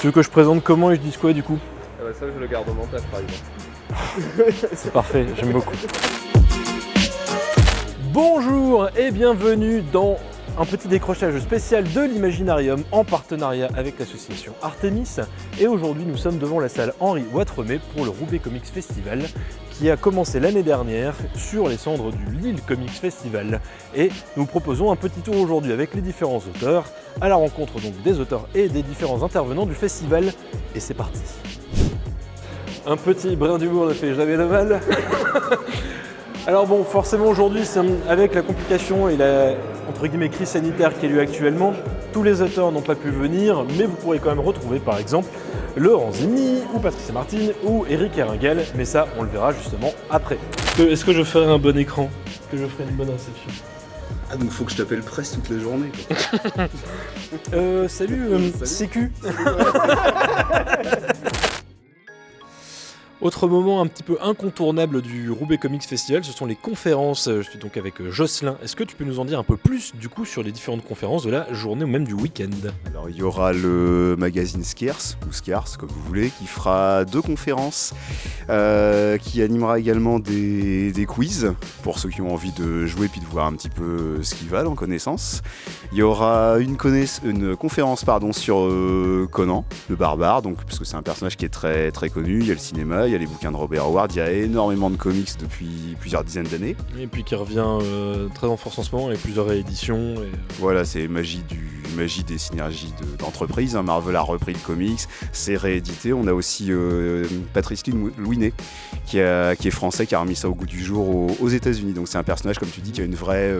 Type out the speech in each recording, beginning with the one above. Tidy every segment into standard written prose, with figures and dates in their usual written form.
Tu veux que je présente comment et je dise quoi du coup? Ça je le garde au montage par exemple. C'est parfait, j'aime beaucoup. Bonjour et bienvenue dans un petit décrochage spécial de l'Imaginarium en partenariat avec l'association Artemis. Et aujourd'hui nous sommes devant la salle Henri Ouatremet pour le Roubaix Comics Festival qui a commencé l'année dernière sur les cendres du Lille Comics Festival. Et nous proposons un petit tour aujourd'hui avec les différents auteurs, à la rencontre donc des auteurs et des différents intervenants du festival. Et c'est parti. Un petit brin d'humour ne fait jamais de mal. Alors bon, forcément aujourd'hui, avec la complication et la entre guillemets crise sanitaire qui a lieu actuellement, tous les auteurs n'ont pas pu venir, mais vous pourrez quand même retrouver par exemple Laurent Zimny, ou Patricia Martin, ou Eric Herringel, mais ça on le verra justement après. Est-ce que je ferai un bon écran? Est-ce que je ferai une bonne réception? Ah donc faut que je t'appelle presse toute la journée quoi. Salut, Sécu. Autre moment un petit peu incontournable du Roubaix Comics Festival, ce sont les conférences. Je suis donc avec Jocelyn. Est-ce que tu peux nous en dire un peu plus du coup sur les différentes conférences de la journée ou même du week-end? Alors il y aura le magazine Scarce, ou Scarce comme vous voulez, qui fera 2 conférences, qui animera également des quiz pour ceux qui ont envie de jouer puis de voir un petit peu ce qu'ils valent en connaissance. Il y aura une conférence sur Conan, le barbare, donc, parce que c'est un personnage qui est très, très connu, il y a le cinéma, il y a les bouquins de Robert Howard, il y a énormément de comics depuis plusieurs dizaines d'années. Et puis qui revient très en force en ce moment avec plusieurs rééditions. Voilà, c'est magie des synergies d'entreprise. Marvel a repris le comics, c'est réédité. On a aussi Patrice Louinet qui est français, qui a remis ça au goût du jour aux États-Unis. Donc c'est un personnage, comme tu dis, qui a une vraie...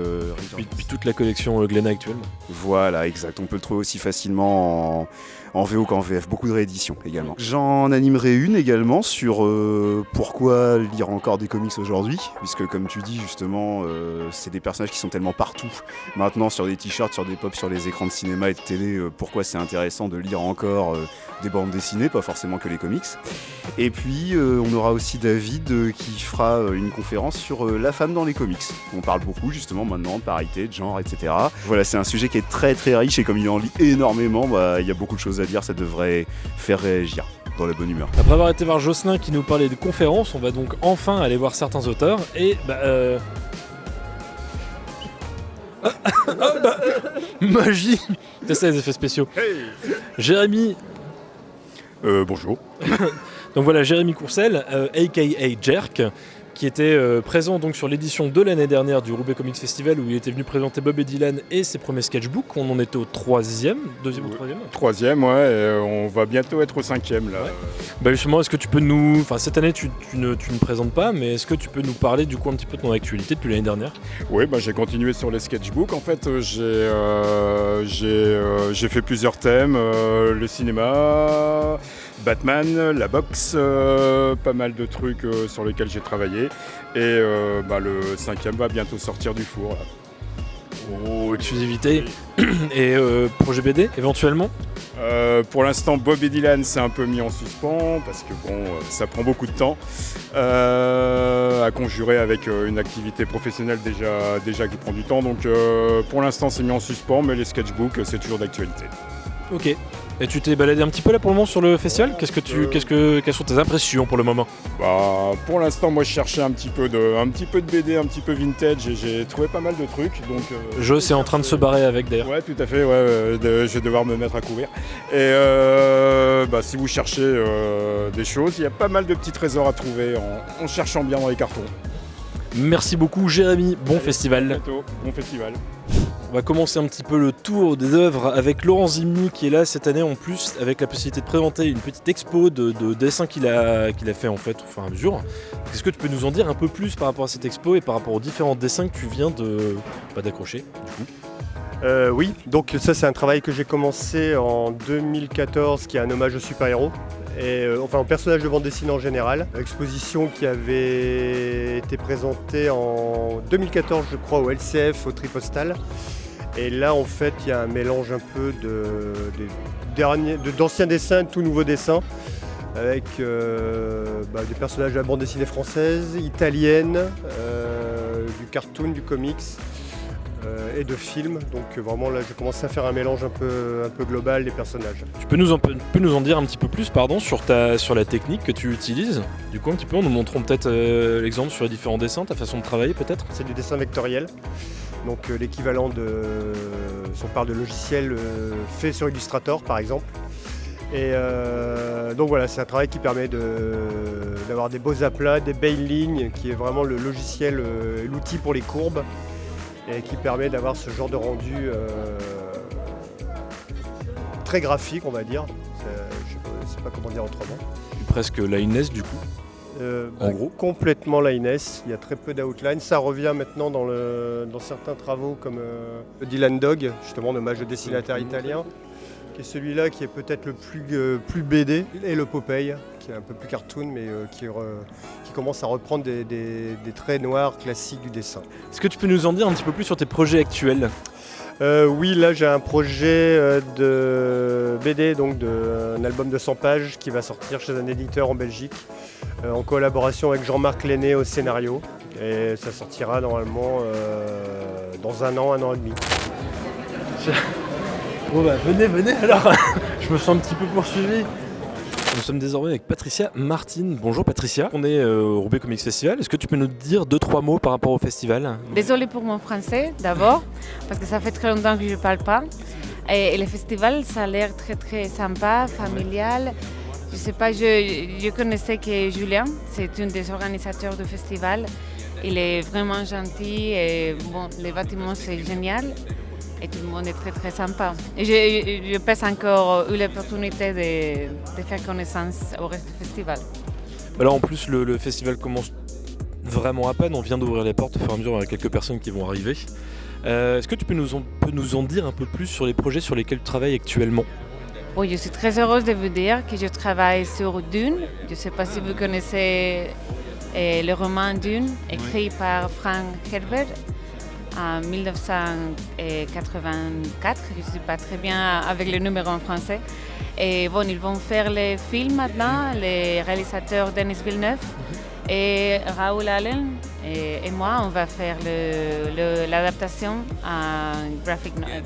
Puis toute la collection Glénat actuellement. Voilà, exact. On peut le trouver aussi facilement en VO qu'en VF. Beaucoup de rééditions également. J'en animerai une également sur pourquoi lire encore des comics aujourd'hui, puisque comme tu dis justement, c'est des personnages qui sont tellement partout maintenant, sur des t-shirts, sur des pops, sur les écrans de cinéma et de télé, pourquoi c'est intéressant de lire encore des bandes dessinées, pas forcément que les comics. Et puis on aura aussi David qui fera une conférence sur la femme dans les comics. On parle beaucoup justement maintenant de parité, de genre, etc. Voilà, c'est un sujet qui est très très riche et comme il en lit énormément, il y a beaucoup de choses à dire, ça devrait faire réagir dans la bonne humeur. Après avoir été voir Jocelyn qui nous parlait de conférences, on va donc enfin aller voir certains auteurs et magie. C'est ça les effets spéciaux. Hey. Jérémy. Bonjour. Donc voilà, Jérémy Courcel, aka Jerk, qui était présent donc sur l'édition de l'année dernière du Roubaix Comics Festival où il était venu présenter Bob et Dylan et ses premiers sketchbooks. On en était au 3e, 2e ou 3e 3e, ouais, et on va bientôt être au 5e là. Ouais. Justement, est-ce que tu peux nous... Enfin, cette année tu ne présentes pas, mais est-ce que tu peux nous parler du coup un petit peu de ton actualité depuis l'année dernière? Oui, j'ai continué sur les sketchbooks. En fait, j'ai fait plusieurs thèmes, le cinéma, Batman, la boxe, pas mal de trucs sur lesquels j'ai travaillé. Et le 5e va bientôt sortir du four. Là. Oh, exclusivité. Et projet BD éventuellement? Pour l'instant, Bob et Dylan c'est un peu mis en suspens parce que ça prend beaucoup de temps à conjurer avec une activité professionnelle déjà qui prend du temps. Donc pour l'instant c'est mis en suspens, mais les sketchbooks c'est toujours d'actualité. Ok. Et tu t'es baladé un petit peu là pour le moment sur le festival? Quelles sont tes impressions pour le moment? Pour l'instant, moi je cherchais un petit peu de BD, un petit peu vintage et j'ai trouvé pas mal de trucs. Donc, c'est en train de se barrer avec d'ailleurs. Ouais, tout à fait, je vais devoir me mettre à couvrir. Et si vous cherchez des choses, il y a pas mal de petits trésors à trouver en cherchant bien dans les cartons. Merci beaucoup Jérémy, bon festival. À bientôt, bon festival. On va commencer un petit peu le tour des œuvres avec Laurent Zimny qui est là cette année en plus avec la possibilité de présenter une petite expo de dessins qu'il a fait en fait au fur et à mesure. Est-ce que tu peux nous en dire un peu plus par rapport à cette expo et par rapport aux différents dessins que tu viens d'accrocher du coup? Oui, donc ça c'est un travail que j'ai commencé en 2014 qui est un hommage aux super-héros. Au personnage de bande dessinée en général. Exposition qui avait été présentée en 2014 je crois au LCF, au Tripostal. Et là en fait il y a un mélange un peu d'anciens dessins, de tout nouveaux dessins. Avec des personnages de la bande dessinée française, italienne, du cartoon, du comics. et de films. Donc vraiment là j'ai commencé à faire un mélange un peu global des personnages. Tu peux nous en dire un petit peu plus sur la technique que tu utilises, du coup un petit peu en nous montrant peut-être l'exemple sur les différents dessins, ta façon de travailler peut-être. C'est du dessin vectoriel, donc l'équivalent si on parle de logiciel fait sur Illustrator par exemple. Et donc voilà, c'est un travail qui permet d'avoir des beaux aplats, des belles lignes, qui est vraiment le logiciel, l'outil pour les courbes, et qui permet d'avoir ce genre de rendu très graphique, on va dire. Je ne sais pas comment dire autrement. Presque lineless du coup. En gros. Complètement lineless, il y a très peu d'outline. Ça revient maintenant dans certains travaux comme Dylan Dog, justement un hommage au dessinateur italien, qui est celui-là qui est peut-être le plus BD, et le Popeye, qui est un peu plus cartoon, mais qui commence à reprendre des traits noirs classiques du dessin. Est-ce que tu peux nous en dire un petit peu plus sur tes projets actuels ? Oui, là j'ai un projet de BD, donc un album de 100 pages qui va sortir chez un éditeur en Belgique, en collaboration avec Jean-Marc Lenné au scénario. Et ça sortira normalement dans un an et demi. Bon bah venez alors. Je me sens un petit peu poursuivi. Nous sommes désormais avec Patricia Martin. Bonjour Patricia, on est au Roubaix Comics Festival. Est-ce que tu peux nous dire 2-3 mots par rapport au festival ? Désolée pour mon français d'abord, parce que ça fait très longtemps que je ne parle pas. Et le festival, ça a l'air très très sympa, familial. Je sais pas, je connaissais que Julien, c'est un des organisateurs du festival. Il est vraiment gentil et bon, les bâtiments c'est génial. Et tout le monde est très très sympa. Et je pense encore eu l'opportunité de faire connaissance au reste du festival. Alors en plus le festival commence vraiment à peine, on vient d'ouvrir les portes au fur et à mesure, il y a quelques personnes qui vont arriver. Est-ce que tu peux nous en dire un peu plus sur les projets sur lesquels tu travailles actuellement ? Oui, je suis très heureuse de vous dire que je travaille sur Dune. Je ne sais pas si vous connaissez le roman Dune, écrit par Frank Herbert. En 1984, je ne sais pas très bien avec le numéro en français. Et bon, ils vont faire les films maintenant, les réalisateurs Denis Villeneuve et Raoul Allen et moi, on va faire l'adaptation en graphic novel,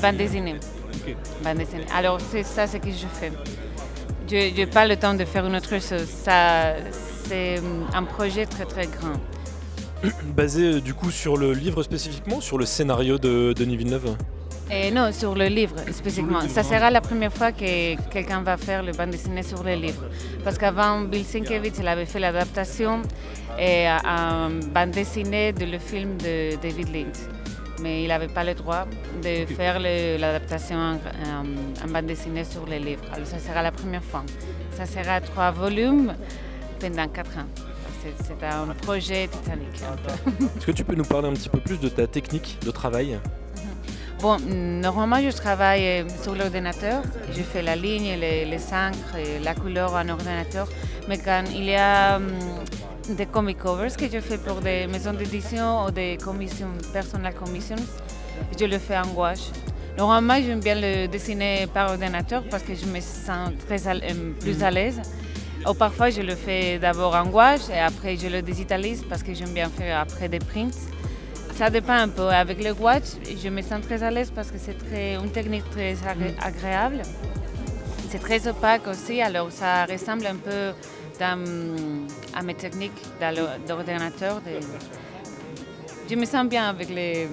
bande dessinée. Okay. Bande dessinée. Alors c'est ça ce que je fais. Je n'ai pas le temps de faire une autre chose. Ça, c'est un projet très très grand. Basé du coup sur le livre spécifiquement, sur le scénario de Denis Villeneuve ? Non, sur le livre spécifiquement. Ça sera la première fois que quelqu'un va faire le bande dessinée sur le livre. Parce qu'avant, Bill Sienkiewicz il avait fait l'adaptation en bande dessinée de le film de David Lynch. Mais il n'avait pas le droit de faire l'adaptation en bande dessinée sur le livre. Alors ça sera la première fois. Ça sera 3 volumes pendant 4 ans. C'est un projet titanique. Est-ce que tu peux nous parler un petit peu plus de ta technique de travail ? Bon, normalement, je travaille sur l'ordinateur. Je fais la ligne, les encres, la couleur en ordinateur. Mais quand il y a des comic covers que je fais pour des maisons d'édition ou des commissions, personal commissions, je le fais en gouache. Normalement, j'aime bien le dessiner par ordinateur parce que je me sens plus à l'aise. Ou parfois, je le fais d'abord en gouache et après, je le digitalise parce que j'aime bien faire après des prints. Ça dépend un peu. Avec le gouache, je me sens très à l'aise parce que c'est une technique très agréable. C'est très opaque aussi, alors ça ressemble un peu à mes techniques d'ordinateur. Je me sens bien avec j'ai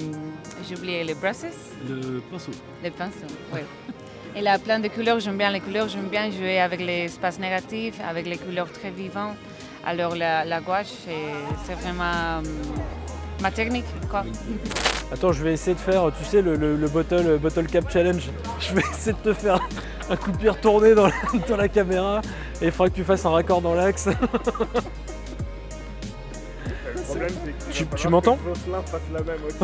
oublié les brushes. Le pinceau. Les pinceaux, oui. Il a plein de couleurs, j'aime bien les couleurs, j'aime bien jouer avec l'espace négatif, avec les couleurs très vivantes. Alors la gouache, c'est vraiment ma technique, quoi. Attends, je vais essayer de faire, tu sais, le bottle cap challenge. Je vais essayer de te faire un coup de pied retourné dans la caméra et il faudra que tu fasses un raccord dans l'axe. Le problème, c'est que Tu m'entends ? Jocelyn fasse la même aussi.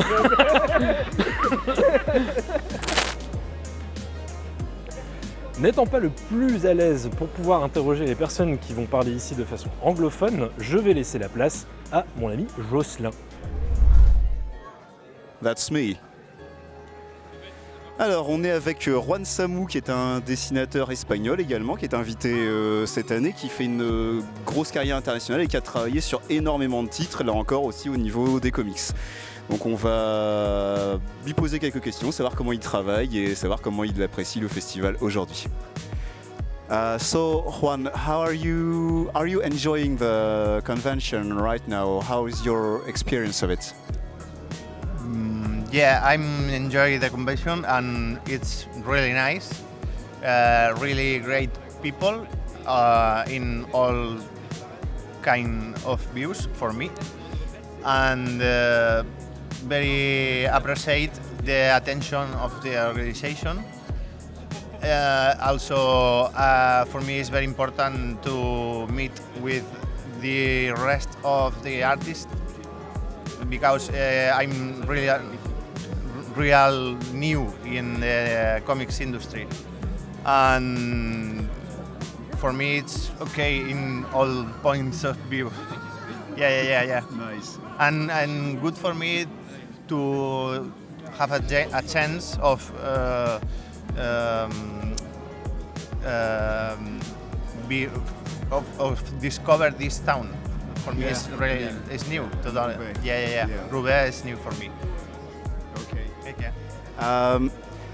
N'étant pas le plus à l'aise pour pouvoir interroger les personnes qui vont parler ici de façon anglophone, je vais laisser la place à mon ami Jocelyn. That's me. Alors, on est avec Juan Samu, qui est un dessinateur espagnol également, qui est invité cette année, qui fait une grosse carrière internationale et qui a travaillé sur énormément de titres, là encore aussi au niveau des comics. Donc on va lui poser quelques questions, savoir comment il travaille et savoir comment il apprécie le festival aujourd'hui. So Juan, how are you enjoying the convention right now? How is your experience of it? Yeah, I'm enjoying the convention and it's really nice. Really great people in all kind of views for me, and very appreciate the attention of the organization. Also, for me, it's very important to meet with the rest of the artists because I'm really real new in the comics industry, and for me it's okay in all points of view. Yeah. Nice. And good for me to have a chance of discover this town. For me, it's really it's new. Totally. Yeah. Roubaix is new for me. Okay.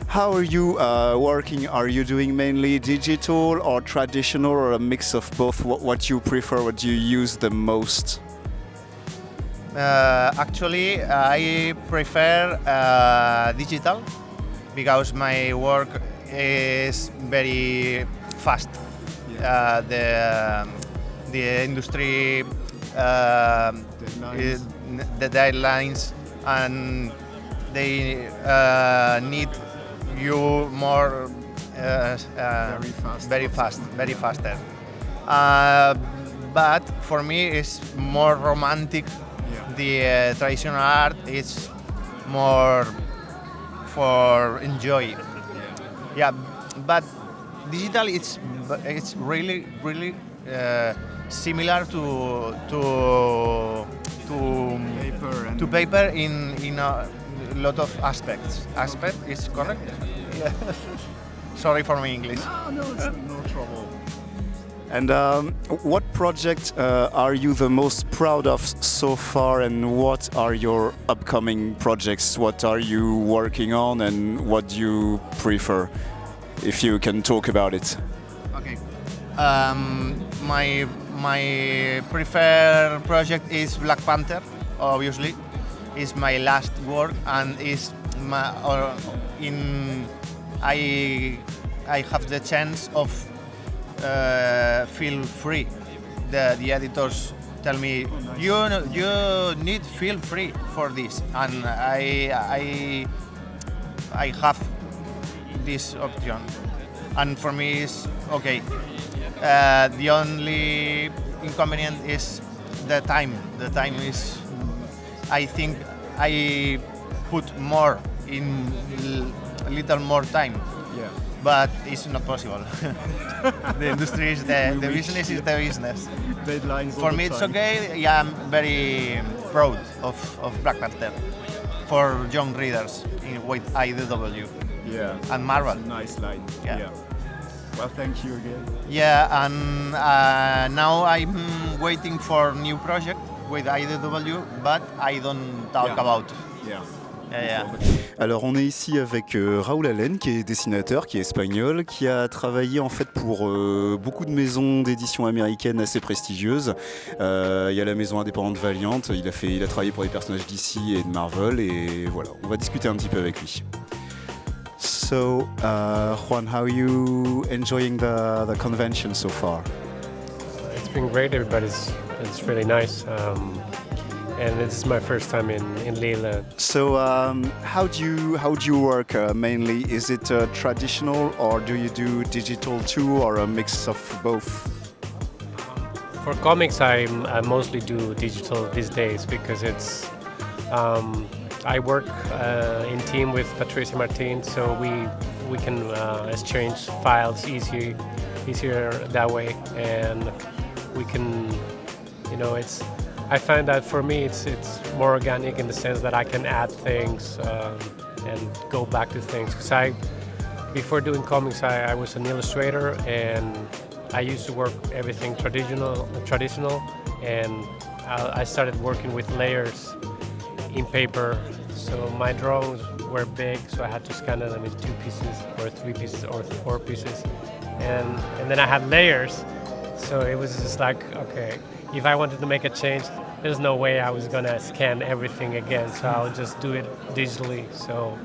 How are you working? Are you doing mainly digital or traditional or a mix of both? What you prefer? What do you use the most? Actually, I prefer digital because my work is very fast. The industry, the deadlines, and they need you more very faster. But for me, it's more romantic. The traditional art is more for enjoy. Yeah, but digital it's really similar to paper in a lot of aspects. Aspect is correct? Yeah. Sorry for my English. No trouble. And what project are you the most proud of so far, and what are your upcoming projects? What are you working on, and what do you prefer? If you can talk about it. Okay. My preferred project is Black Panther. Obviously, it's my last work, and is I have the chance of feel free. The editors tell me you need feel free for this, and I have this option, and for me it's okay. The only inconvenient is the time. The time is, I think I put more in a little more time. Yeah. But it's not possible. The industry is the business is the business. Deadlines. For me, it's okay. Yeah, I'm very proud of Black Panther for young readers with IDW. Yeah. And Marvel. Nice line. Yeah. Well, thank you again. Yeah, and now I'm waiting for new project with IDW, but I don't talk about. Yeah. Yeah. Alors on est ici avec Raoul Allen, qui est dessinateur, qui est espagnol, qui a travaillé en fait pour beaucoup de maisons d'édition américaines assez prestigieuses. Il y a la maison indépendante Valiant, il a travaillé pour des personnages d'ici et de Marvel, et voilà, on va discuter un petit peu avec lui. So, Juan, how are you enjoying the convention so far? It's been great. It's really nice. And this is my first time in Lille. So how do you work mainly? Is it traditional, or do you do digital too, or a mix of both? For comics, I mostly do digital these days because it's I work in team with Patricia Martin, so we can exchange files easier that way, and we can, I find that for me it's more organic in the sense that I can add things and go back to things. Because before doing comics, I was an illustrator, and I used to work everything traditional, and I started working with layers in paper. So my drawings were big, so I had to scan them in 2 pieces or 3 pieces or 4 pieces. And then I had layers, so it was just like, okay, if I wanted to make a change, there's no way I was gonna scan everything again, so I'll just do it digitally. So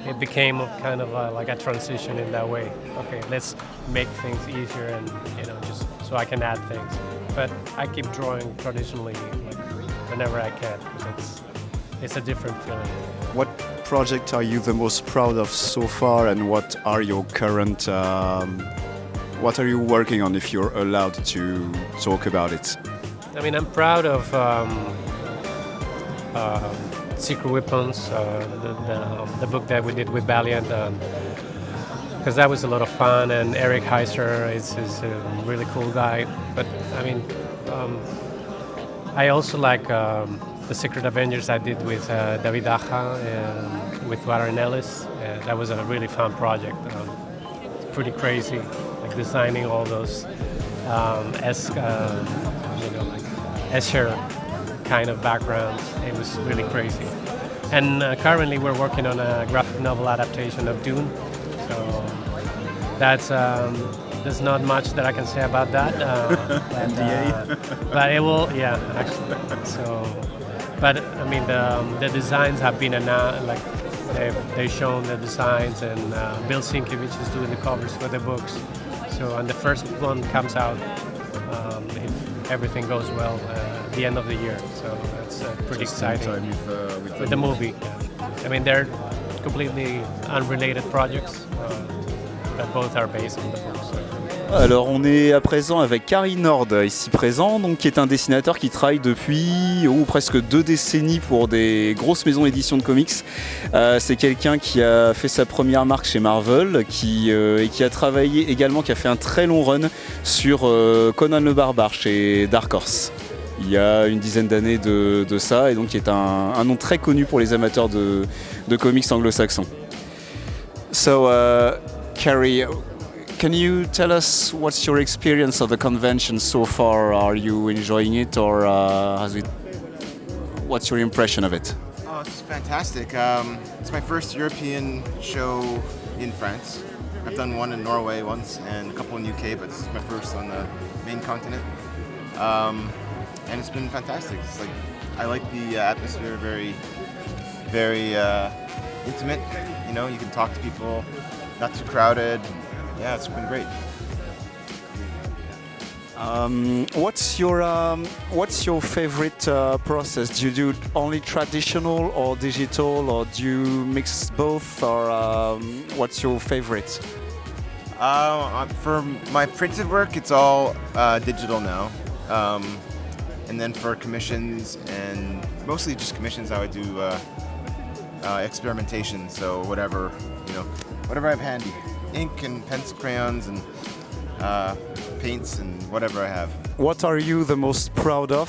it became kind of like a transition in that way. Okay, let's make things easier and just so I can add things. But I keep drawing traditionally whenever I can, because it's a different feeling. What project are you the most proud of so far, and what are your current? What are you working on, if you're allowed to talk about it? I mean, I'm proud of Secret Weapons, the book that we did with Valiant, because that was a lot of fun, and Eric Heiser is a really cool guy. But I mean, I also like the Secret Avengers I did with David Aja and with Warren Ellis. That was a really fun project. It's pretty crazy, like designing all those Escher kind of backgrounds. It was really crazy. And currently we're working on a graphic novel adaptation of Dune. So that's there's not much that I can say about that. But it will, yeah, actually. So, but I mean the designs have been announced, they've shown the designs, and Bill Sienkiewicz is doing the covers for the books. So, and the first one comes out if everything goes well at the end of the year. So that's pretty exciting. With the movie. Yeah. I mean, they're completely unrelated projects, but both are based on the books. So. Alors on est à présent avec Carrie Nord ici présent, donc, qui est un dessinateur qui travaille depuis presque 2 décennies pour des grosses maisons d'édition de comics. C'est quelqu'un qui a fait sa première marque chez Marvel, et qui a travaillé également, qui a fait un très long run sur Conan le Barbare chez Dark Horse. Il y a une dizaine d'années de ça, et donc qui est un nom très connu pour les amateurs de comics anglo-saxons. So, Carrie, can you tell us what's your experience of the convention so far? Are you enjoying it, or what's your impression of it? Oh, it's fantastic. It's my first European show in France. I've done one in Norway once and a couple in UK, but this is my first on the main continent. And it's been fantastic. It's like, I like the atmosphere, very, very intimate. You know, you can talk to people, not too crowded. Yeah, it's been great. What's your favorite process? Do you do only traditional or digital, or do you mix both, or what's your favorite? For my printed work, it's all digital now. And then for commissions, and mostly just commissions, I would do experimentation. So whatever I have handy. Ink and pencil, crayons, and paints, and whatever I have. What are you the most proud of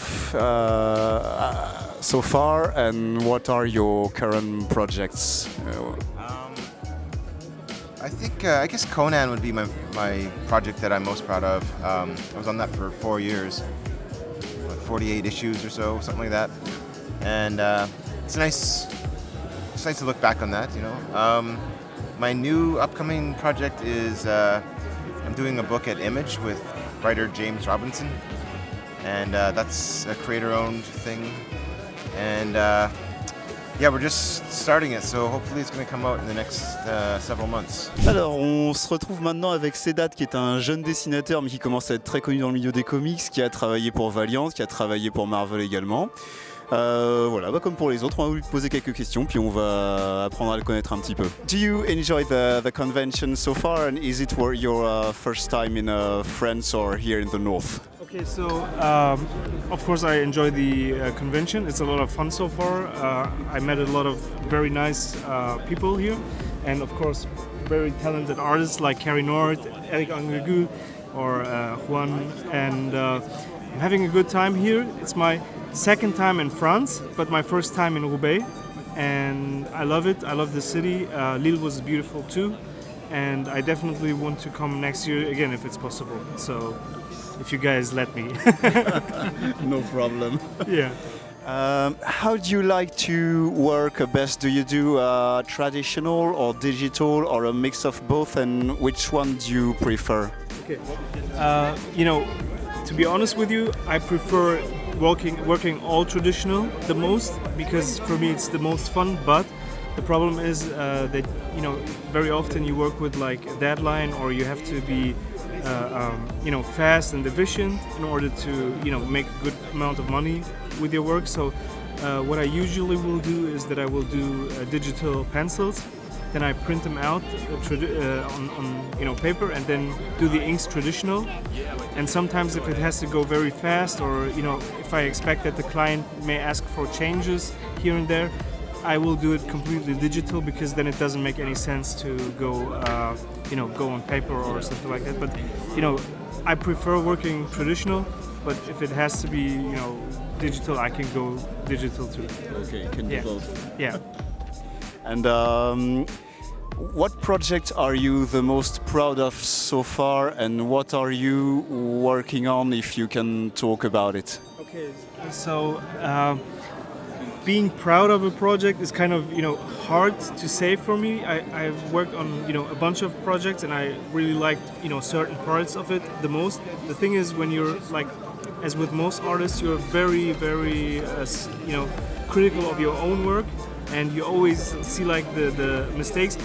so far, and what are your current projects? I think I guess Conan would be my project that I'm most proud of. I was on that for 4 years, 48 issues or so, something like that. And it's nice to look back on that, you know. My new upcoming project is I'm doing a book at Image with writer James Robinson, and that's a creator-owned thing. And yeah, we're just starting it, so hopefully it's going to come out in the next several months. Alors, on se retrouve maintenant avec Sedat, qui est un jeune dessinateur, mais qui commence à être très connu dans le milieu des comics, qui a travaillé pour Valiant, qui a travaillé pour Marvel également. Voilà, comme pour les autres, on va lui poser quelques questions, puis on va apprendre à le connaître un petit peu. Do you enjoy the convention so far, and is it your first time in France or here in the north? Okay, so of course I enjoy the convention. It's a lot of fun so far. I met a lot of very nice people here, and of course very talented artists like Carrie Nord, Eric Angergu, or Juan, and I'm having a good time here. It's my second time in France, but my first time in Roubaix, and I love it. I love the city. Lille was beautiful too, and I definitely want to come next year again if it's possible. So, if you guys let me. No problem. Yeah. How do you like to work best? Do you do traditional or digital or a mix of both, and which one do you prefer? Okay. To be honest with you, I prefer working all traditional the most, because for me it's the most fun. But the problem is that very often you work with like a deadline, or you have to be fast and efficient in order to make a good amount of money with your work. So what I usually will do is that I will do digital pencils. Then I print them out on paper, and then do the inks traditional. And sometimes if it has to go very fast, or if I expect that the client may ask for changes here and there, I will do it completely digital, because then it doesn't make any sense to go on paper or something like that. But I prefer working traditional. But if it has to be digital, I can go digital too. Okay, you can do both. Yeah. And what project are you the most proud of so far, and what are you working on, if you can talk about it? Okay, so being proud of a project is kind of hard to say for me. I've worked on a bunch of projects, and I really liked certain parts of it the most. The thing is, when you're like, as with most artists, you're very, very critical of your own work, and you always see like the mistakes.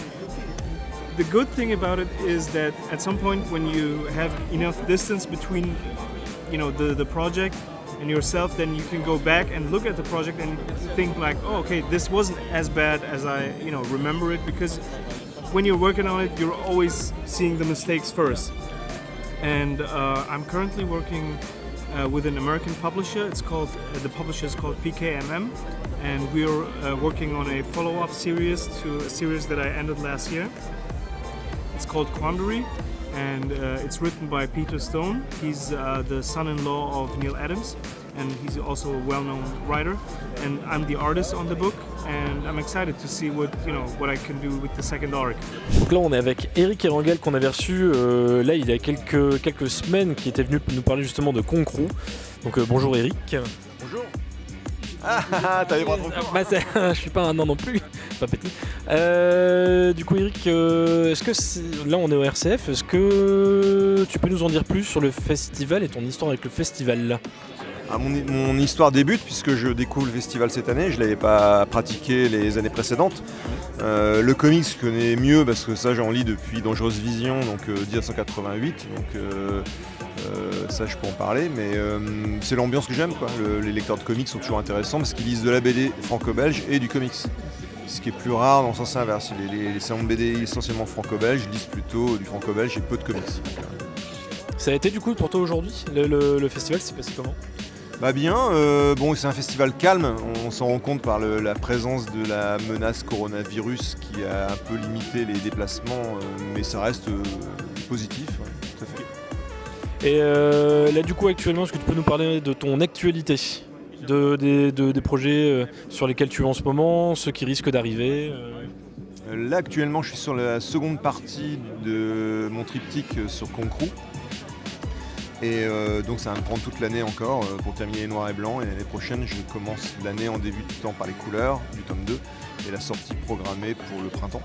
The good thing about it is that at some point, when you have enough distance between the project and yourself, then you can go back and look at the project and think like, oh, okay, this wasn't as bad as I remember it, because when you're working on it, you're always seeing the mistakes first. And I'm currently working with an American publisher. The publisher is called PKMM, and we're working on a follow-up series to a series that I ended last year. It's called Quandary, and it's written by Peter Stone. He's the son-in-law of Neil Adams, and he's also a well-known writer. And I'm the artist on the book, and I'm excited to see what I can do with the second arc. Donc là, on est avec Eric Erangel, qu'on avait reçu là il y a quelques semaines, qui était venu nous parler justement de Concrew. Donc bonjour Eric. Bonjour. T'as les bras trop courts. Je suis pas un nain non plus, pas petit. Du coup Eric, est-ce que là on est au RCF, est-ce que tu peux nous en dire plus sur le festival et ton histoire avec le festival là? Mon histoire débute puisque je découvre le festival cette année, je ne l'avais pas pratiqué les années précédentes. Le comics je connais mieux parce que ça j'en lis depuis Dangereuse Vision, donc 1988, donc ça je peux en parler, mais c'est l'ambiance que j'aime, quoi. Les lecteurs de comics sont toujours intéressants parce qu'ils lisent de la BD franco-belge et du comics. Ce qui est plus rare dans le sens inverse. Les salons de BD essentiellement franco-belge lisent plutôt du franco-belge et peu de comics. Ça a été du coup pour toi aujourd'hui, le festival s'est passé comment? Bah bien, c'est un festival calme, on s'en rend compte par la présence de la menace coronavirus qui a un peu limité les déplacements, mais ça reste positif, ouais, tout à fait. Et là du coup actuellement, est-ce que tu peux nous parler de ton actualité, des projets sur lesquels tu es en ce moment, ceux qui risquent d'arriver Là actuellement je suis sur la seconde partie de mon triptyque sur Concrew. Et donc ça va me prendre toute l'année encore pour terminer les noirs et blancs. Et l'année prochaine, je commence l'année en débutant par les couleurs du tome 2 et la sortie programmée pour le printemps.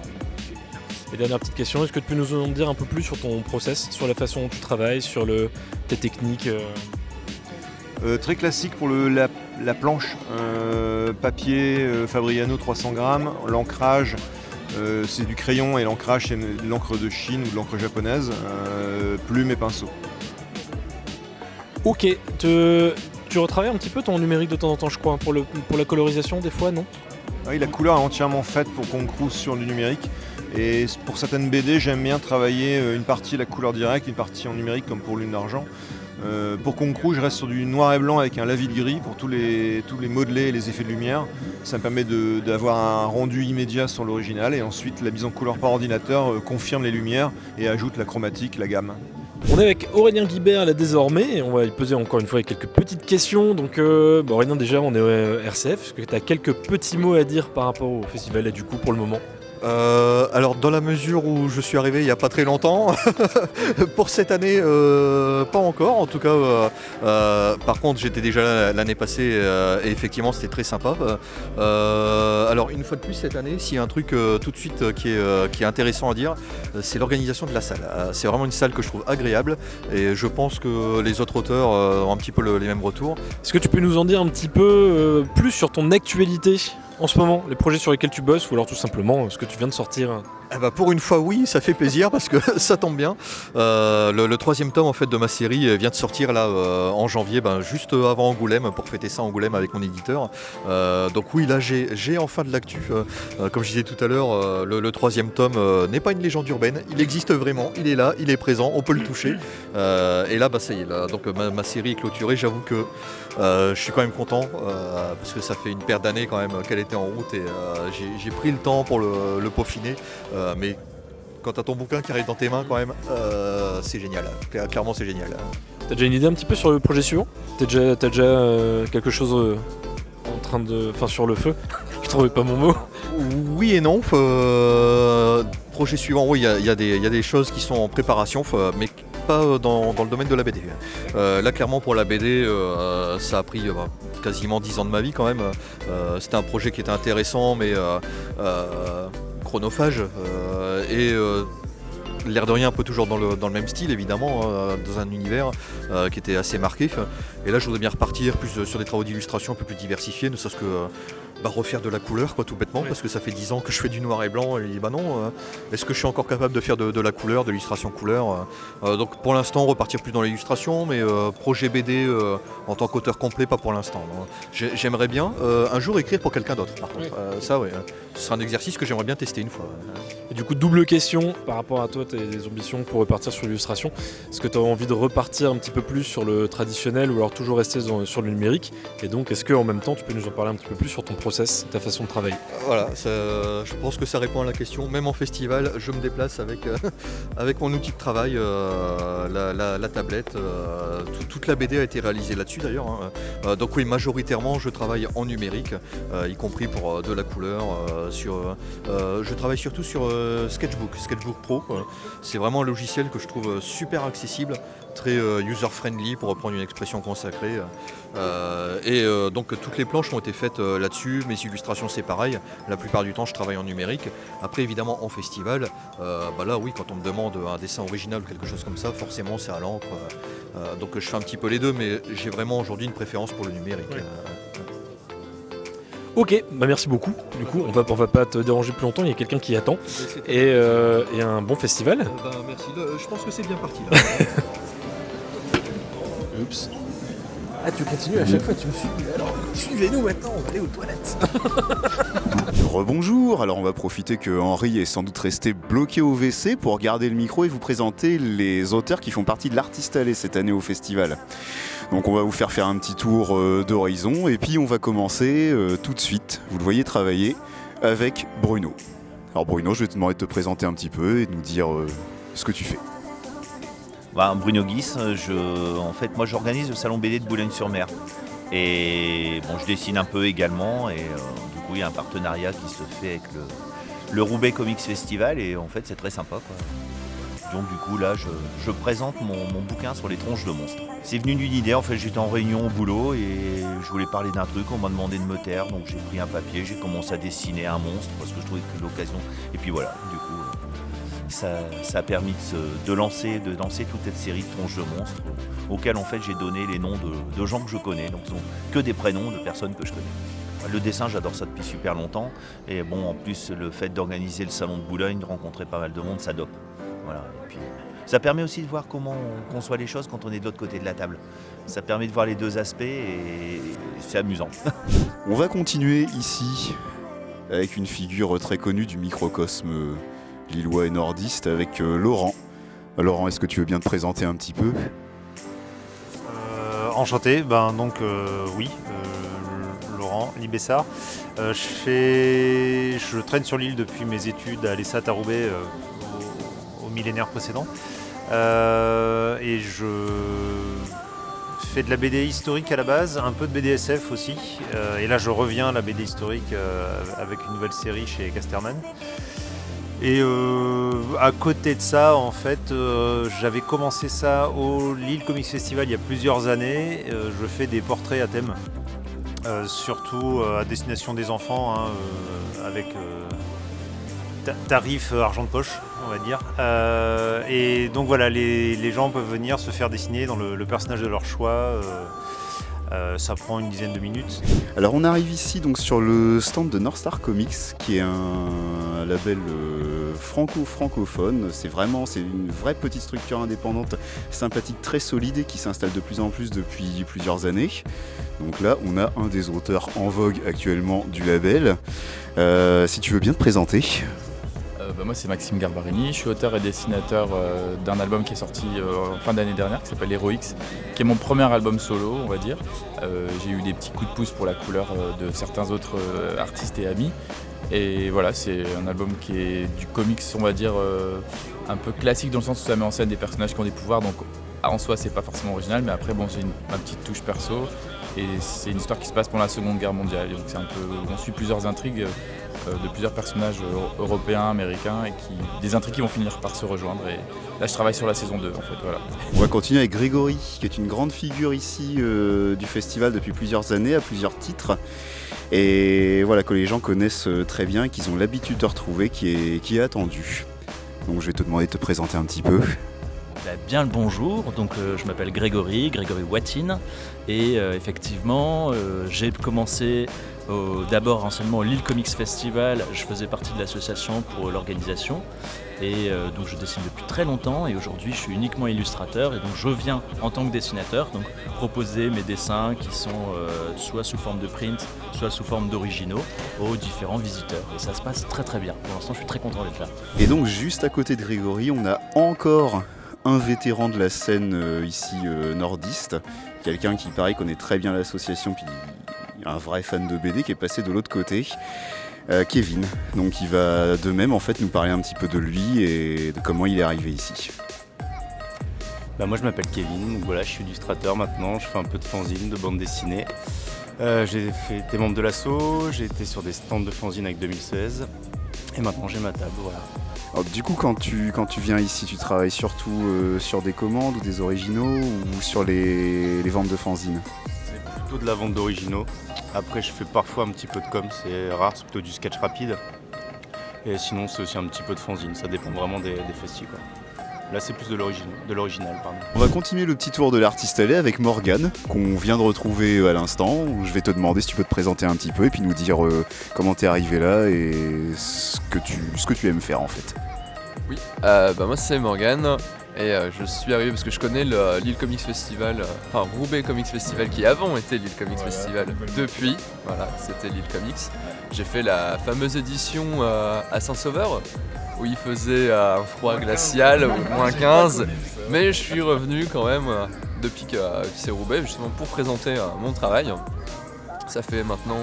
Et dernière petite question, est-ce que tu peux nous en dire un peu plus sur ton process, sur la façon dont tu travailles, sur tes techniques Très classique pour la planche, papier Fabriano 300 grammes, l'ancrage. C'est du crayon et l'ancrage c'est de l'encre de Chine ou de l'encre japonaise, plume et pinceau. Ok, tu retravailles un petit peu ton numérique de temps en temps, je crois, pour la colorisation des fois, non? Oui, la couleur est entièrement faite pour Concrew sur du numérique. Et pour certaines BD, j'aime bien travailler une partie à la couleur directe, une partie en numérique, comme pour Lune d'Argent. Pour Concours, je reste sur du noir et blanc avec un lavis de gris pour tous les modelés et les effets de lumière. Ça me permet d'avoir un rendu immédiat sur l'original et ensuite la mise en couleur par ordinateur confirme les lumières et ajoute la chromatique, la gamme. On est avec Aurélien Guibert là désormais et on va y poser encore une fois quelques petites questions. Donc Aurélien, déjà on est au RCF, est-ce que tu as quelques petits mots à dire par rapport au festival là du coup pour le moment? Alors dans la mesure où je suis arrivé il n'y a pas très longtemps, pour cette année pas encore, en tout cas par contre j'étais déjà là l'année passée et effectivement c'était très sympa. Alors une fois de plus cette année, s'il y a un truc tout de suite qui est intéressant à dire, c'est l'organisation de la salle. C'est vraiment une salle que je trouve agréable et je pense que les autres auteurs ont un petit peu les mêmes retours. Est-ce que tu peux nous en dire un petit peu plus sur ton actualité en ce moment, les projets sur lesquels tu bosses ou alors tout simplement ce que tu viens de sortir? Pour une fois oui, ça fait plaisir parce que ça tombe bien. Le troisième tome en fait de ma série vient de sortir là en janvier, juste avant Angoulême, pour fêter ça à Angoulême avec mon éditeur. Donc oui, là j'ai enfin de l'actu. Comme je disais tout à l'heure, le troisième tome n'est pas une légende urbaine, il existe vraiment, il est là, il est présent, on peut le toucher. Et là ça y est, là, donc ma série est clôturée. J'avoue que je suis quand même content parce que ça fait une paire d'années quand même qu'elle était en route et j'ai pris le temps pour le peaufiner. Mais quand tu as ton bouquin qui arrive dans tes mains quand même, c'est génial, clairement c'est génial. T'as déjà une idée un petit peu sur le projet suivant? T'as déjà quelque chose en train de... Enfin sur le feu? Je trouvais pas mon mot. Oui et non. Projet suivant, oui, il y a des choses qui sont en préparation, mais pas dans le domaine de la BD. Là clairement pour la BD, ça a pris quasiment 10 ans de ma vie quand même. C'était un projet qui était intéressant mais chronophage et l'air de rien un peu toujours dans le même style évidemment, dans un univers qui était assez marqué. Et là je voudrais bien repartir plus sur des travaux d'illustration un peu plus diversifiés, ne serait-ce que refaire de la couleur quoi, tout bêtement, parce que ça fait 10 ans que je fais du noir et blanc et non, est-ce que je suis encore capable de faire de la couleur, de l'illustration couleur. Donc pour l'instant repartir plus dans l'illustration, mais projet BD en tant qu'auteur complet pas pour l'instant. J'aimerais bien un jour écrire pour quelqu'un d'autre par contre. Ça ouais, ce sera un exercice que j'aimerais bien tester une fois. Et du coup double question par rapport à toi, tes ambitions pour repartir sur l'illustration. Est-ce que tu as envie de repartir un petit peu plus sur le traditionnel ou alors toujours rester sur le numérique? Et donc est-ce qu'en même temps tu peux nous en parler un petit peu plus sur ton process, ta façon de travailler? Voilà, je pense que ça répond à la question. Même en festival, je me déplace avec mon outil de travail, la tablette. Toute la BD a été réalisée là-dessus d'ailleurs. Donc oui, majoritairement, je travaille en numérique, y compris pour de la couleur. Je travaille surtout sur Sketchbook Pro. C'est vraiment un logiciel que je trouve super accessible, très user-friendly pour reprendre une expression consacrée. Donc toutes les planches ont été faites là-dessus, mes illustrations c'est pareil, la plupart du temps je travaille en numérique. Après évidemment en festival, là oui, quand on me demande un dessin original ou quelque chose comme ça, forcément c'est à l'encre. Donc je fais un petit peu les deux, mais j'ai vraiment aujourd'hui une préférence pour le numérique. Ouais. Ok, merci beaucoup. Du coup, on va pas te déranger plus longtemps, il y a quelqu'un qui attend. Et un bon festival. Merci, je pense que c'est bien parti là. Oups. Ah, tu continues à chaque fois, tu me suis. Alors, suivez-nous maintenant, on va aller aux toilettes. Rebonjour, alors on va profiter que Henri est sans doute resté bloqué au WC pour garder le micro et vous présenter les auteurs qui font partie de l'Artiste Allée cette année au festival. Donc on va vous faire un petit tour d'horizon et puis on va commencer tout de suite, vous le voyez travailler, avec Bruno. Alors Bruno, je vais te demander de te présenter un petit peu et de nous dire ce que tu fais. Bruno Guis, en fait moi j'organise le salon BD de Boulogne-sur-Mer et bon, je dessine un peu également et du coup il y a un partenariat qui se fait avec le Roubaix Comics Festival et en fait c'est très sympa quoi. Donc du coup là je présente mon bouquin sur les tronches de monstres. C'est venu d'une idée, en fait j'étais en réunion au boulot et je voulais parler d'un truc, on m'a demandé de me taire donc j'ai pris un papier, j'ai commencé à dessiner un monstre parce que je trouvais que l'occasion et puis voilà du coup ça a permis de lancer toute cette série de tronches de monstres auxquelles en fait j'ai donné les noms de gens que je connais, donc ce sont que des prénoms de personnes que je connais. Le dessin, j'adore ça depuis super longtemps et bon en plus le fait d'organiser le salon de Boulogne, de rencontrer pas mal de monde, ça dope. Voilà. Et puis, ça permet aussi de voir comment on conçoit les choses quand on est de l'autre côté de la table. Ça permet de voir les deux aspects et c'est amusant. On va continuer ici avec une figure très connue du microcosme lillois et nordiste avec Laurent. Laurent, est-ce que tu veux bien te présenter un petit peu ? Enchanté, oui, Laurent Libessard. Je traîne sur l'île depuis mes études à l'ESAT à Roubaix au millénaire précédent. Et je fais de la BD historique à la base, un peu de BD SF aussi. Et là je reviens à la BD historique avec une nouvelle série chez Casterman. Et à côté de ça, en fait, j'avais commencé ça au Lille Comics Festival il y a plusieurs années. Je fais des portraits à thème, surtout à destination des enfants, avec tarif argent de poche, on va dire. Et donc voilà, les gens peuvent venir se faire dessiner dans le personnage de leur choix. Ça prend une dizaine de minutes. Alors on arrive ici donc sur le stand de North Star Comics, qui est un label francophone. C'est une vraie petite structure indépendante, sympathique, très solide et qui s'installe de plus en plus depuis plusieurs années. Donc là on a un des auteurs en vogue actuellement du label. Si tu veux bien te présenter. Moi c'est Maxime Garbarini, je suis auteur et dessinateur d'un album qui est sorti en fin d'année dernière qui s'appelle Heroics, qui est mon premier album solo on va dire. J'ai eu des petits coups de pouce pour la couleur de certains autres artistes et amis. Et voilà, c'est un album qui est du comics on va dire un peu classique dans le sens où ça met en scène des personnages qui ont des pouvoirs, donc en soi c'est pas forcément original, mais après j'ai ma petite touche perso. Et c'est une histoire qui se passe pendant la Seconde Guerre mondiale. Donc on suit plusieurs intrigues de plusieurs personnages européens, américains, et des intrigues qui vont finir par se rejoindre. Et là, je travaille sur la saison 2, en fait. Voilà. On va continuer avec Grégory, qui est une grande figure ici du festival depuis plusieurs années, à plusieurs titres. Et voilà, que les gens connaissent très bien, qu'ils ont l'habitude de retrouver, qui est attendu. Donc je vais te demander de te présenter un petit peu. Bien le bonjour, donc je m'appelle Grégory Watine et effectivement j'ai commencé d'abord anciennement au Lille Comics Festival, je faisais partie de l'association pour l'organisation et donc je dessine depuis très longtemps et aujourd'hui je suis uniquement illustrateur et donc je viens en tant que dessinateur donc proposer mes dessins qui sont soit sous forme de print, soit sous forme d'originaux aux différents visiteurs et ça se passe très très bien, pour l'instant je suis très content d'être là. Et donc juste à côté de Grégory on a encore un vétéran de la scène ici nordiste, quelqu'un qui pareil connaît très bien l'association, puis un vrai fan de BD qui est passé de l'autre côté, Kevin. Donc il va de même en fait nous parler un petit peu de lui et de comment il est arrivé ici. Moi je m'appelle Kevin, donc voilà, je suis illustrateur maintenant, je fais un peu de fanzine, de bande dessinée. J'ai été membre de l'asso, j'ai été sur des stands de fanzine avec 2016 et maintenant j'ai ma table, voilà. Alors, du coup, quand tu viens ici, tu travailles surtout sur des commandes ou des originaux ou sur les ventes de fanzines? C'est plutôt de la vente d'originaux. Après, je fais parfois un petit peu de com, c'est rare, c'est plutôt du sketch rapide. Et sinon, c'est aussi un petit peu de fanzine, ça dépend vraiment des festivals, quoi. Là, c'est plus de l'original, pardon. On va continuer le petit tour de l'artiste allé avec Morgane, qu'on vient de retrouver à l'instant. Je vais te demander si tu peux te présenter un petit peu et puis nous dire comment t'es arrivé là et ce que tu aimes faire en fait. Oui, moi c'est Morgane et je suis arrivé parce que je connais le Lille Comics Festival, Roubaix Comics Festival qui avant était Lille Comics Festival. Depuis, voilà, c'était Lille Comics. J'ai fait la fameuse édition à Saint-Sauveur où il faisait un froid glacial, moins 15, mais je suis revenu quand même depuis que c'est Roubaix justement pour présenter mon travail. Ça fait maintenant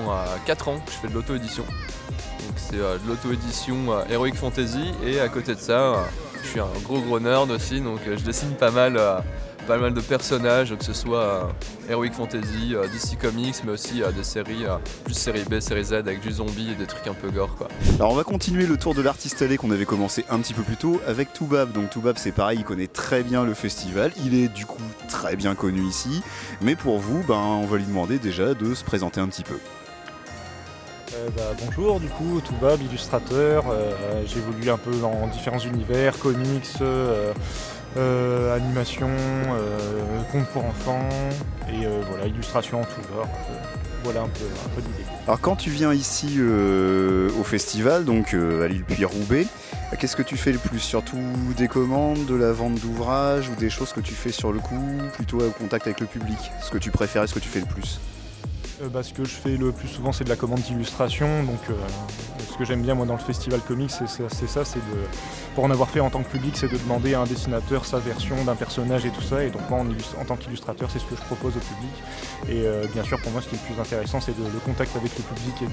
4 ans que je fais de l'auto-édition. Donc c'est de l'auto-édition Heroic Fantasy et à côté de ça, je suis un gros nerd aussi, donc je dessine pas mal de personnages, que ce soit Heroic Fantasy, DC Comics, mais aussi des séries, plus série B, série Z avec du zombie et des trucs un peu gore quoi. Alors on va continuer le tour de l'artiste allé qu'on avait commencé un petit peu plus tôt avec Toubab. Donc Toubab c'est pareil, il connaît très bien le festival, il est du coup très bien connu ici, mais pour vous, on va lui demander déjà de se présenter un petit peu. Bonjour, du coup, Toubab, illustrateur, j'évolue un peu dans différents univers, comics, animation, contes pour enfants, et voilà, illustration en tout genre. Voilà un peu l'idée. Alors quand tu viens ici au festival, donc à Lille puis Roubaix, qu'est-ce que tu fais le plus? Surtout des commandes, de la vente d'ouvrages ou des choses que tu fais sur le coup, plutôt au contact avec le public? Ce que tu préfères et ce que tu fais le plus? Ce que je fais le plus souvent, c'est de la commande d'illustration. Donc, ce que j'aime bien moi dans le festival comics, pour en avoir fait en tant que public, c'est de demander à un dessinateur sa version d'un personnage et tout ça. Et donc moi, en tant qu'illustrateur, c'est ce que je propose au public. Et bien sûr, pour moi, ce qui est le plus intéressant, c'est le contact avec le public et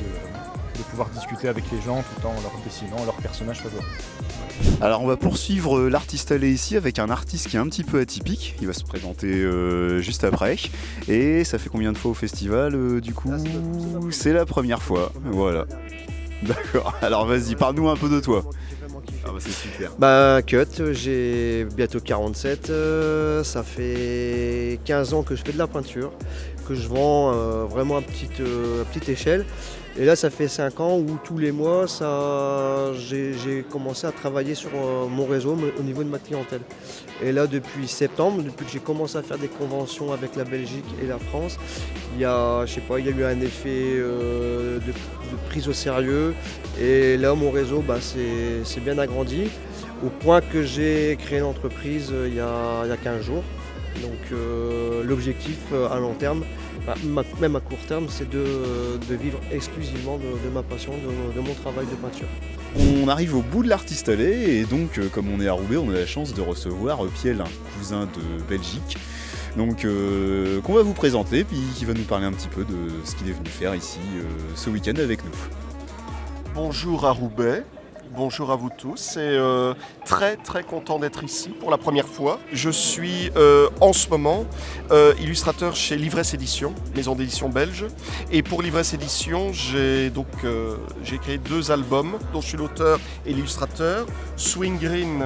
de pouvoir discuter avec les gens tout en leur dessinant leur personnage favori. Alors on va poursuivre l'artiste allé ici avec un artiste qui est un petit peu atypique. Il va se présenter juste après. Et ça fait combien de fois au festival du coup? C'est la première fois. Voilà. D'accord. Alors vas-y, parle-nous un peu de toi. Ah bah c'est super. Cut, j'ai bientôt 47, ça fait 15 ans que je fais de la peinture, que je vends vraiment à petite échelle. Et là ça fait 5 ans où tous les mois j'ai commencé à travailler sur mon réseau au niveau de ma clientèle. Et là depuis septembre, depuis que j'ai commencé à faire des conventions avec la Belgique et la France, il y a eu un effet de prise au sérieux. Et là mon réseau s'est bien agrandi au point que j'ai créé une entreprise il y a 15 jours. Donc l'objectif à long terme, même à court terme, c'est de vivre exclusivement de ma passion, de mon travail de peinture. On arrive au bout de l'artiste allé et donc comme on est à Roubaix, on a la chance de recevoir Piel, un cousin de Belgique. Donc qu'on va vous présenter, puis qui va nous parler un petit peu de ce qu'il est venu faire ici ce week-end avec nous. Bonjour à Roubaix. Bonjour à vous tous et très très content d'être ici pour la première fois. Je suis en ce moment illustrateur chez Livresse Édition, maison d'édition belge. Et pour Livresse Édition, j'ai créé 2 albums dont je suis l'auteur et l'illustrateur, Swing Green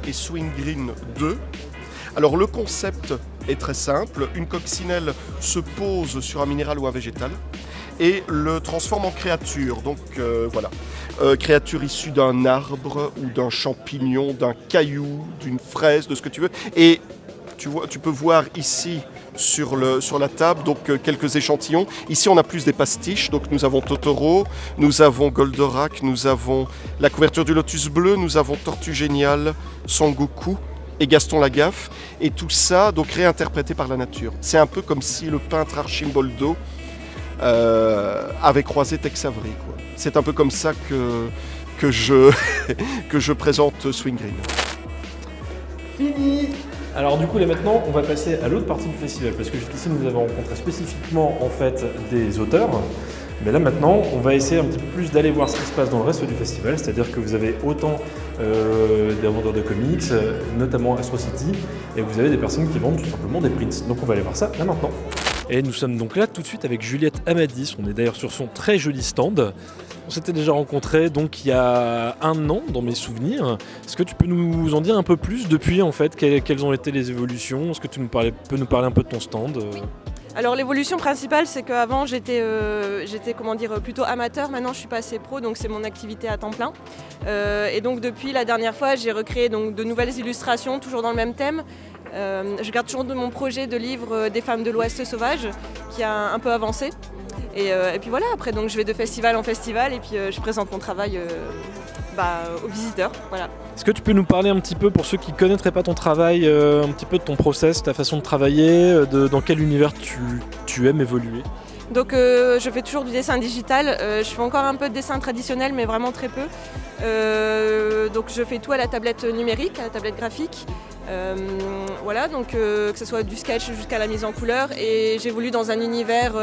et Swing Green 2. Alors le concept est très simple, une coccinelle se pose sur un minéral ou un végétal et le transforme en créature. Donc voilà, créature issue d'un arbre ou d'un champignon, d'un caillou, d'une fraise, de ce que tu veux. Et tu peux voir ici sur la table donc quelques échantillons. Ici on a plus des pastiches, donc nous avons Totoro, nous avons Goldorak, nous avons la couverture du Lotus bleu, nous avons Tortue Géniale, Sangoku et Gaston Lagaffe, et tout ça donc réinterprété par la nature. C'est un peu comme si le peintre Archimboldo avait croisé Tex Avery, quoi. C'est un peu comme ça que je présente Swing Green. Fini. Alors du coup là maintenant on va passer à l'autre partie du festival parce que jusqu'ici nous avons rencontré spécifiquement en fait des auteurs. Mais là maintenant on va essayer un petit peu plus d'aller voir ce qui se passe dans le reste du festival, c'est-à-dire que vous avez autant des vendeurs de comics, notamment Astro City, et vous avez des personnes qui vendent tout simplement des prints. Donc on va aller voir ça là maintenant. Et nous sommes donc là tout de suite avec Juliette Amadis, on est d'ailleurs sur son très joli stand. On s'était déjà rencontrés donc il y a 1 an dans mes souvenirs. Est-ce que tu peux nous en dire un peu plus depuis en fait, quelles ont été les évolutions? Est-ce que tu peux nous parler un peu de ton stand? Alors l'évolution principale c'est qu'avant j'étais plutôt amateur, maintenant je suis passée pro donc c'est mon activité à temps plein. Et donc depuis la dernière fois j'ai recréé donc de nouvelles illustrations toujours dans le même thème. Je garde toujours de mon projet de livre des femmes de l'Ouest sauvage qui a un peu avancé. Et puis voilà, après donc je vais de festival en festival et puis je présente mon travail aux visiteurs. Voilà. Est-ce que tu peux nous parler un petit peu, pour ceux qui ne connaîtraient pas ton travail, un petit peu de ton process, ta façon de travailler, dans quel univers tu aimes évoluer? Donc je fais toujours du dessin digital, je fais encore un peu de dessin traditionnel mais vraiment très peu. Donc je fais tout à la tablette numérique, à la tablette graphique. Voilà, donc que ce soit du sketch jusqu'à la mise en couleur, et j'évolue dans un univers,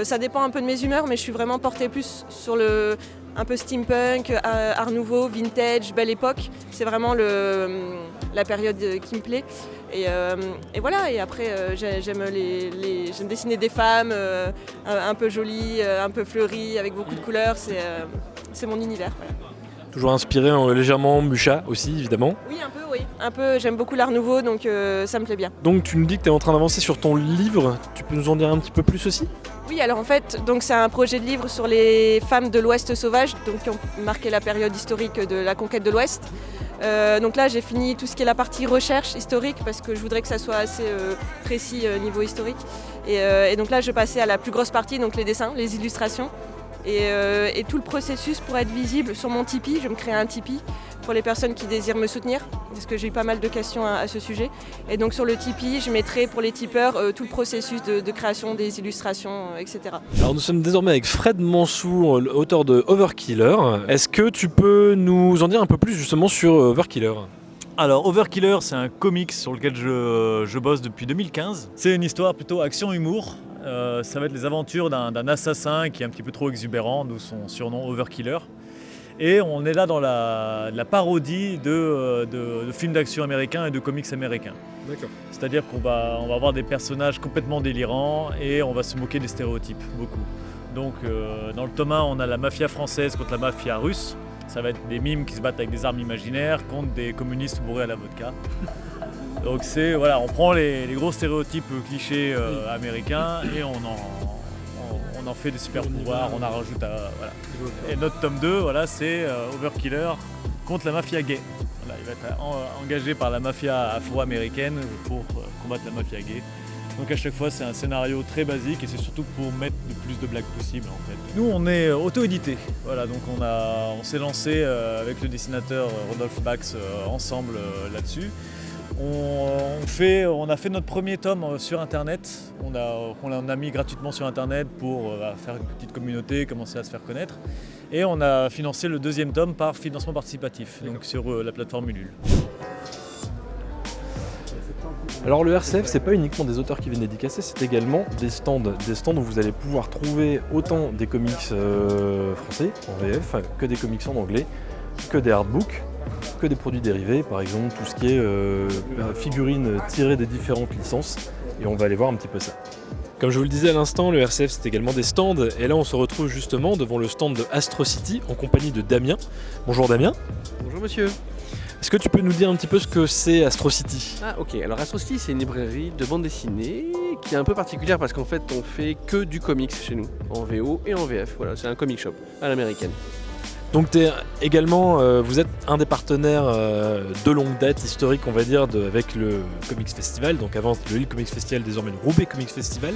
ça dépend un peu de mes humeurs, mais je suis vraiment portée plus sur un peu steampunk, art nouveau, vintage, belle époque. C'est vraiment la période qui me plaît. Et voilà, et après j'aime dessiner des femmes un peu jolies, un peu fleuries, avec beaucoup de couleurs, c'est mon univers. Voilà. Toujours inspiré légèrement Mucha aussi, évidemment. Oui, un peu, oui. Un peu, j'aime beaucoup l'art nouveau, donc ça me plaît bien. Donc tu nous dis que tu es en train d'avancer sur ton livre, tu peux nous en dire un petit peu plus aussi? Oui, alors en fait, donc c'est un projet de livre sur les femmes de l'Ouest sauvage, donc qui ont marqué la période historique de la conquête de l'Ouest. Donc là, j'ai fini tout ce qui est la partie recherche historique, parce que je voudrais que ça soit assez précis niveau historique. Et donc là, je passais à la plus grosse partie, donc les dessins, les illustrations. Et tout le processus pour être visible sur mon Tipeee, je me crée un Tipeee pour les personnes qui désirent me soutenir, parce que j'ai eu pas mal de questions à ce sujet. Et donc sur le Tipeee, je mettrai pour les tipeurs tout le processus de création des illustrations, etc. Alors nous sommes désormais avec Fred Manchou, auteur de Overkiller. Est-ce que tu peux nous en dire un peu plus justement sur Overkiller ? Alors Overkiller, c'est un comics sur lequel je bosse depuis 2015. C'est une histoire plutôt action-humour. Ça va être les aventures d'un assassin qui est un petit peu trop exubérant, d'où son surnom Overkiller. Et on est là dans la parodie de films d'action américains et de comics américains. D'accord. C'est-à-dire qu'on va avoir des personnages complètement délirants et on va se moquer des stéréotypes, beaucoup. Donc dans le tome 1, on a la mafia française contre la mafia russe. Ça va être des mimes qui se battent avec des armes imaginaires contre des communistes bourrés à la vodka. Donc voilà, on prend les gros stéréotypes clichés américains et on en fait des super pouvoirs, on en rajoute voilà. Et notre tome 2, voilà, c'est Overkiller contre la mafia gay. Voilà, il va être engagé par la mafia afro-américaine pour combattre la mafia gay. Donc à chaque fois c'est un scénario très basique et c'est surtout pour mettre le plus de blagues possible en fait. Nous on est auto-édité, voilà, donc on s'est lancé avec le dessinateur Rodolphe Bax ensemble là-dessus. On a fait notre premier tome sur internet, on a mis gratuitement sur internet pour faire une petite communauté, commencer à se faire connaître. Et on a financé le deuxième tome par financement participatif, donc sur la plateforme Ulule. Alors le RCF, c'est pas uniquement des auteurs qui viennent dédicacer, c'est également des stands où vous allez pouvoir trouver autant des comics français en VF que des comics en anglais, que des artbooks, que des produits dérivés, par exemple tout ce qui est figurines tirées des différentes licences, et on va aller voir un petit peu ça. Comme je vous le disais à l'instant, le RCF c'est également des stands, et là on se retrouve justement devant le stand de Astro City en compagnie de Damien. Bonjour Damien. Bonjour monsieur. Est-ce que tu peux nous dire un petit peu ce que c'est Astro City ? Ah ok, alors Astro City c'est une librairie de bande dessinée qui est un peu particulière parce qu'en fait on fait que du comics chez nous, en VO et en VF, voilà, c'est un comic shop à l'américaine. Donc vous êtes un des partenaires de longue date, historique on va dire, avec le Comics Festival, donc avant le Lille Comics Festival, désormais le Roubaix Comics Festival.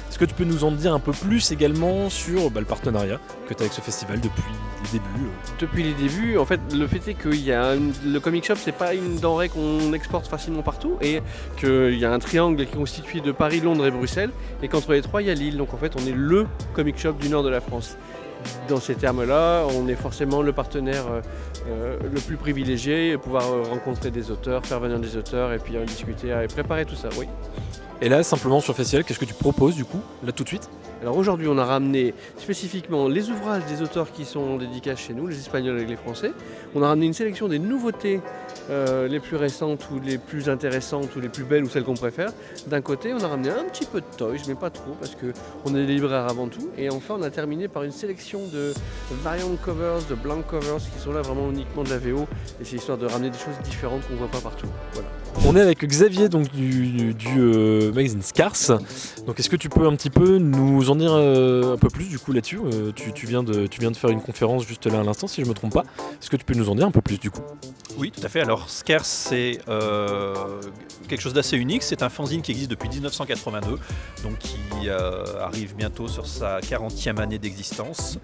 Est-ce que tu peux nous en dire un peu plus également sur le partenariat que tu as avec ce festival depuis les débuts Depuis les débuts, en fait le fait est que le comic shop c'est pas une denrée qu'on exporte facilement partout et qu'il y a un triangle qui est constitué de Paris, Londres et Bruxelles et qu'entre les trois il y a Lille, donc en fait on est le comic shop du nord de la France. Dans ces termes-là, on est forcément le partenaire le plus privilégié, pouvoir rencontrer des auteurs, faire venir des auteurs et puis en discuter et préparer tout ça, oui. Et là, simplement sur le festival, qu'est-ce que tu proposes du coup, là tout de suite ? Alors aujourd'hui, on a ramené spécifiquement les ouvrages des auteurs qui sont en dédicace chez nous, les Espagnols et les Français. On a ramené une sélection des nouveautés les plus récentes ou les plus intéressantes ou les plus belles ou celles qu'on préfère. D'un côté, on a ramené un petit peu de toys, mais pas trop parce qu'on est des libraires avant tout. Et enfin, on a terminé par une sélection de variant covers, de blank covers qui sont là vraiment uniquement de la VO. Et c'est histoire de ramener des choses différentes qu'on ne voit pas partout. Voilà. On est avec Xavier donc, du magazine Scars. Donc est-ce que tu peux un petit peu nous en dire un peu plus du coup là-dessus tu viens de faire une conférence juste là à l'instant si je ne me trompe pas. Est-ce que tu peux nous en dire un peu plus du coup ? Oui, tout à fait. Alors Scars, c'est quelque chose d'assez unique. C'est un fanzine qui existe depuis 1982, donc qui arrive bientôt sur sa 40e année d'existence.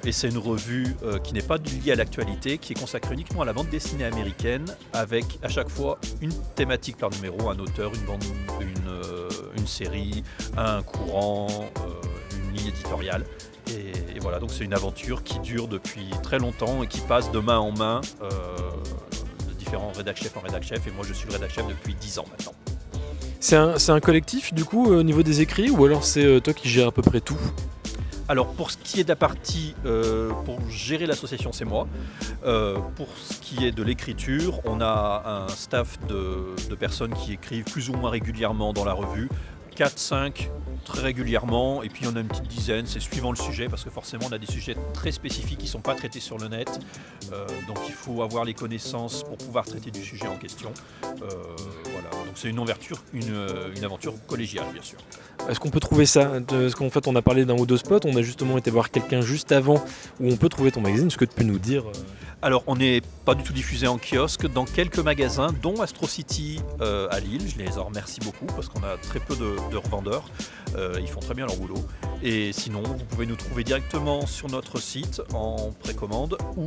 Et c'est une revue qui n'est pas liée à l'actualité, qui est consacrée uniquement à la bande dessinée américaine, avec à chaque fois une thématique par numéro, un auteur, une série, un courant, une ligne éditoriale. Et voilà, donc c'est une aventure qui dure depuis très longtemps et qui passe de main en main de différents rédac-chefs en rédac-chef. Et moi, je suis le rédac-chef depuis 10 ans maintenant. C'est un collectif du coup au niveau des écrits ou alors c'est toi qui gères à peu près tout ? Alors pour ce qui est de la partie, pour gérer l'association, c'est moi. Pour ce qui est de l'écriture, on a un staff de personnes qui écrivent plus ou moins régulièrement dans la revue. 4-5 très régulièrement, et puis on a une petite dizaine, c'est suivant le sujet, parce que forcément on a des sujets très spécifiques qui ne sont pas traités sur le net, donc il faut avoir les connaissances pour pouvoir traiter du sujet en question. Voilà. donc c'est une aventure collégiale, bien sûr. Est-ce qu'on peut trouver ça? Parce qu'en fait, on a parlé d'un ou deux spots, on a justement été voir quelqu'un juste avant où on peut trouver ton magazine. Est-ce que tu peux nous dire Alors, on n'est pas du tout diffusé en kiosque dans quelques magasins, dont Astro City à Lille. Je les en remercie beaucoup parce qu'on a très peu de revendeurs. Ils font très bien leur boulot. Et sinon, vous pouvez nous trouver directement sur notre site en précommande ou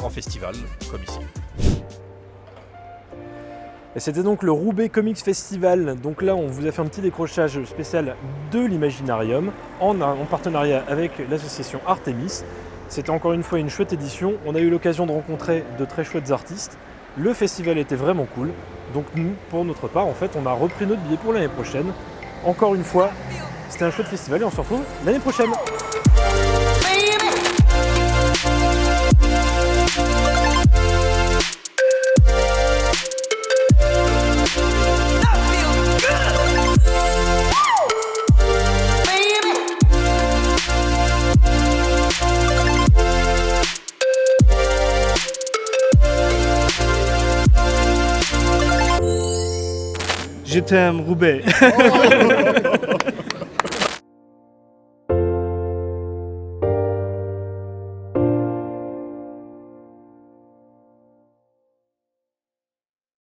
en festival, comme ici. Et c'était donc le Roubaix Comics Festival. Donc là, on vous a fait un petit décrochage spécial de l'Imaginarium en partenariat avec l'association Artemis. C'était encore une fois une chouette édition. On a eu l'occasion de rencontrer de très chouettes artistes. Le festival était vraiment cool. Donc nous, pour notre part, en fait, on a repris notre billet pour l'année prochaine. Encore une fois, c'était un chouette festival et on se retrouve l'année prochaine. Je t'aime, Roubaix.